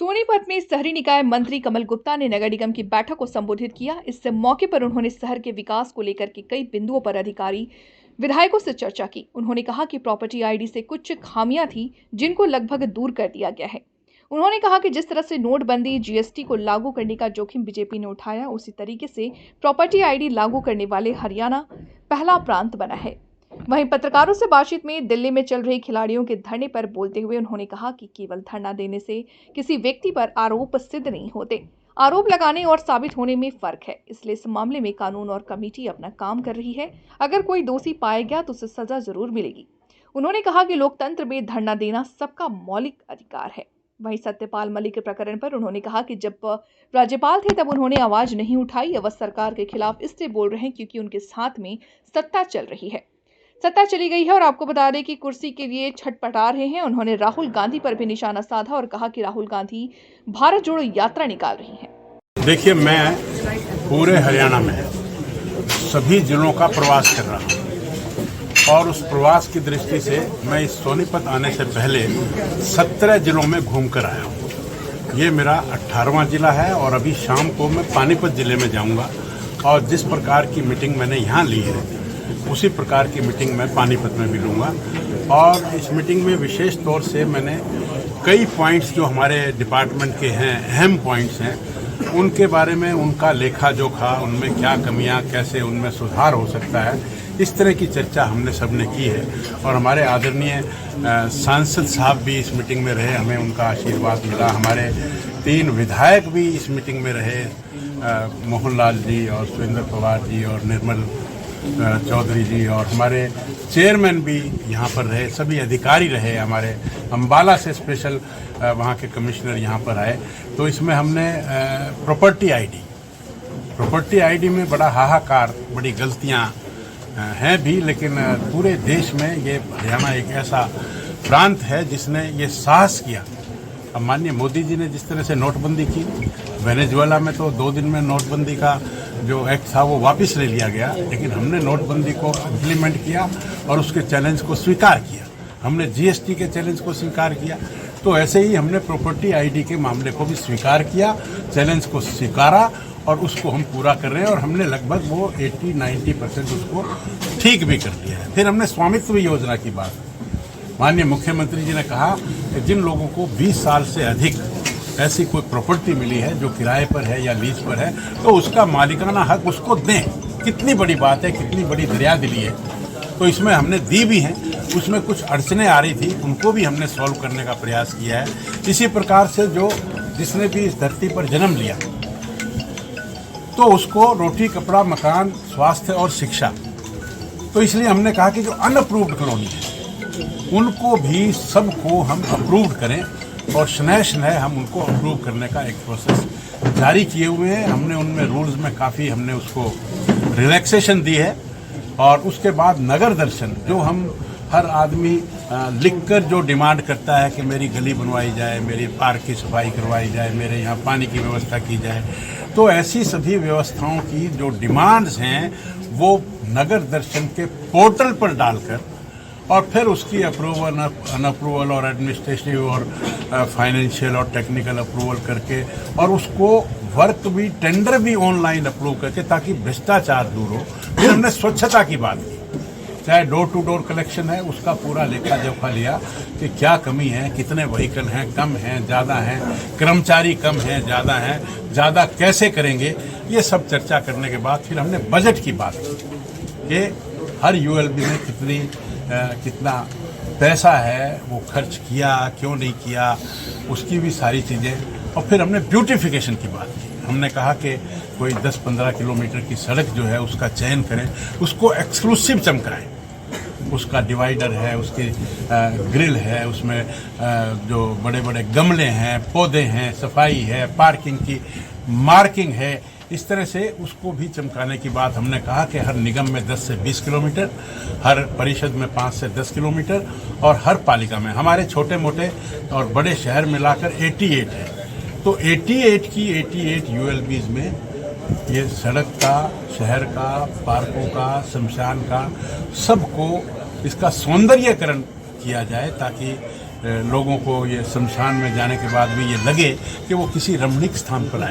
सोनीपत में शहरी निकाय मंत्री कमल गुप्ता ने नगर निगम की बैठक को संबोधित किया। इस मौके पर उन्होंने शहर के विकास को लेकर के कई बिंदुओं पर अधिकारी विधायकों से चर्चा की। उन्होंने कहा कि प्रॉपर्टी आईडी से कुछ खामियां थी जिनको लगभग दूर कर दिया गया है। उन्होंने कहा कि जिस तरह से नोटबंदी जीएसटी को लागू करने का जोखिम बीजेपी ने उठाया, उसी तरीके से प्रॉपर्टी आईडी लागू करने वाले हरियाणा पहला प्रांत बना है। वहीं पत्रकारों से बातचीत में दिल्ली में चल रहे खिलाड़ियों के धरने पर बोलते हुए उन्होंने कहा कि केवल धरना देने से किसी व्यक्ति पर आरोप सिद्ध नहीं होते। आरोप लगाने और साबित होने में फर्क है। इसलिए इस मामले में कानून और कमेटी अपना काम कर रही है। अगर कोई दोषी पाया गया तो उसे सजा जरूर मिलेगी। उन्होंने कहा कि लोकतंत्र में धरना देना सबका मौलिक अधिकार है। वहीं सत्यपाल मलिक के प्रकरण पर उन्होंने कहा कि जब राज्यपाल थे तब उन्होंने आवाज नहीं उठाई। अब सरकार के खिलाफ इसलिए बोल रहे हैं क्योंकि उनके साथ में सत्ता चल रही है। सत्ता चली गई है और आपको बता दें कि कुर्सी के लिए छटपटा रहे हैं। उन्होंने राहुल गांधी पर भी निशाना साधा और कहा कि राहुल गांधी भारत जोड़ो यात्रा निकाल रही हैं। देखिए, मैं पूरे हरियाणा में सभी जिलों का प्रवास कर रहा हूं और उस प्रवास की दृष्टि से मैं इस सोनीपत आने से पहले 17 जिलों में घूमकर आया हूं। ये मेरा 18वां जिला है और अभी शाम को मैं पानीपत जिले में जाऊंगा और जिस प्रकार की मीटिंग मैंने यहाँ ली है उसी प्रकार की मीटिंग मैं पानीपत में भी लूँगा। और इस मीटिंग में विशेष तौर से मैंने कई पॉइंट्स जो हमारे डिपार्टमेंट के हैं, अहम पॉइंट्स हैं, उनके बारे में उनका लेखा जोखा, उनमें क्या कमियां, कैसे उनमें सुधार हो सकता है, इस तरह की चर्चा हमने सबने की है। और हमारे आदरणीय सांसद साहब भी इस मीटिंग में रहे, हमें उनका आशीर्वाद मिला। हमारे 3 विधायक भी इस मीटिंग में रहे, मोहनलाल जी और सुरेंद्र पवार जी और निर्मल चौधरी जी, और हमारे चेयरमैन भी यहाँ पर रहे, सभी अधिकारी रहे। हमारे अम्बाला से स्पेशल वहाँ के कमिश्नर यहाँ पर आए। तो इसमें हमने प्रॉपर्टी आईडी में बड़ा हाहाकार, बड़ी गलतियाँ हैं भी, लेकिन पूरे देश में ये हरियाणा एक ऐसा प्रांत है जिसने ये साहस किया। अब माननीय मोदी जी ने जिस तरह से नोटबंदी की, वेनेजुएला में तो 2 दिन में नोटबंदी का जो एक्ट था वो वापस ले लिया गया, लेकिन हमने नोटबंदी को इम्प्लीमेंट किया और उसके चैलेंज को स्वीकार किया। हमने जीएसटी के चैलेंज को स्वीकार किया। तो ऐसे ही हमने प्रॉपर्टी आईडी के मामले को भी स्वीकार किया, चैलेंज को स्वीकारा और उसको हम पूरा कर रहे हैं। और हमने लगभग वो 80-90% उसको ठीक भी कर दिया है। फिर हमने स्वामित्व योजना की बात, माननीय मुख्यमंत्री जी ने कहा कि जिन लोगों को 20 साल से अधिक ऐसी कोई प्रॉपर्टी मिली है जो किराए पर है या लीज पर है, तो उसका मालिकाना हक उसको दें। कितनी बड़ी बात है, कितनी बड़ी दरियादिली है। तो इसमें हमने दी भी हैं। उसमें कुछ अड़चनें आ रही थी, उनको भी हमने सॉल्व करने का प्रयास किया है। इसी प्रकार से जिसने भी इस धरती पर जन्म लिया तो उसको रोटी, कपड़ा, मकान, स्वास्थ्य और शिक्षा, तो इसलिए हमने कहा कि जो अनअप्रूव्ड कॉलोनी है उनको भी सबको हम अप्रूव्ड करें और शनह हम उनको अप्रूव करने का एक प्रोसेस जारी किए हुए हैं। हमने उनमें रूल्स में काफ़ी हमने उसको रिलैक्सेशन दी है। और उसके बाद नगर दर्शन, जो हम हर आदमी लिखकर जो डिमांड करता है कि मेरी गली बनवाई जाए, मेरी पार्क की सफाई करवाई जाए, मेरे यहाँ पानी की व्यवस्था की जाए, तो ऐसी सभी व्यवस्थाओं की जो डिमांड्स हैं वो नगर दर्शन के पोर्टल पर डालकर और फिर उसकी अप्रूवल, अनअप्रूवल और एडमिनिस्ट्रेटिव और फाइनेंशियल और टेक्निकल अप्रूवल करके और उसको वर्क भी, टेंडर भी ऑनलाइन अप्रूव करके, ताकि भ्रष्टाचार दूर हो। फिर हमने स्वच्छता की बात की, चाहे डोर टू डोर कलेक्शन है, उसका पूरा लेखा जोखा लिया कि क्या कमी है, कितने व्हीकल हैं, कम हैं, ज़्यादा हैं, कर्मचारी कम हैं, ज़्यादा हैं, ज़्यादा कैसे करेंगे, ये सब चर्चा करने के बाद फिर हमने बजट की बात की कि हर यूएलबी में कितना पैसा है, वो खर्च किया, क्यों नहीं किया, उसकी भी सारी चीज़ें। और फिर हमने ब्यूटिफिकेशन की बात की। हमने कहा कि कोई 10-15 किलोमीटर की सड़क जो है उसका चयन करें, उसको एक्सक्लूसिव चमकाएं। उसका डिवाइडर है, उसकी ग्रिल है, उसमें जो बड़े बड़े गमले हैं, पौधे हैं, सफाई है, पार्किंग की मार्किंग है, इस तरह से उसको भी चमकाने की बात हमने कहा कि हर निगम में 10 से 20 किलोमीटर, हर परिषद में 5 से 10 किलोमीटर और हर पालिका में, हमारे छोटे मोटे और बड़े शहर मिलाकर 88 है। तो 88 यूएलबीज में ये सड़क का, शहर का, पार्कों का, शमशान का, सबको इसका सौंदर्यीकरण किया जाए ताकि लोगों को ये शमशान में जाने के बाद भी ये लगे कि वो किसी रमणीक स्थान पर आए।